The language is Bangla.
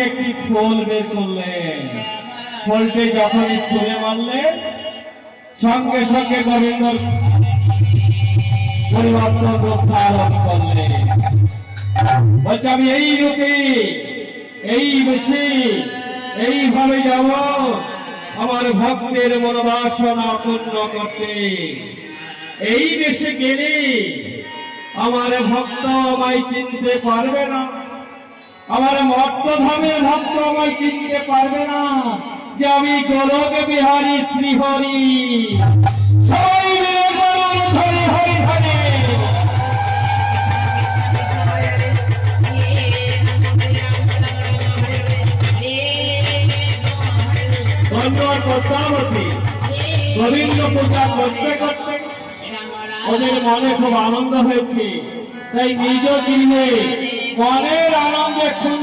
একটি খোল বের করলেন, খোলটি যখনই ছুঁড়ে মারলেন সঙ্গে সঙ্গে গোবিন্দ পরিবর্তন রূপ ধারণ করলেন। বলছে আমি এই রূপে এই বেশি এইভাবে যাব আমার ভক্তের মনোবাসনা পূর্ণ করতে। এই দেশে গেলে আমার ভক্ত আমায় চিনতে পারবে না, আমার মর্তধামের ভক্ত আমায় চিনতে পারবে না যে আমি গোলক বিহারী শ্রীহরি। সবাই মিলে বলুন হরি হরি হরি। পদ্মাবতী গোবিন্দ পূজা করতে করতে ওদের মনে খুব আনন্দ হয়েছে, তাই নিজ গৃহে মনের আনন্দে খুন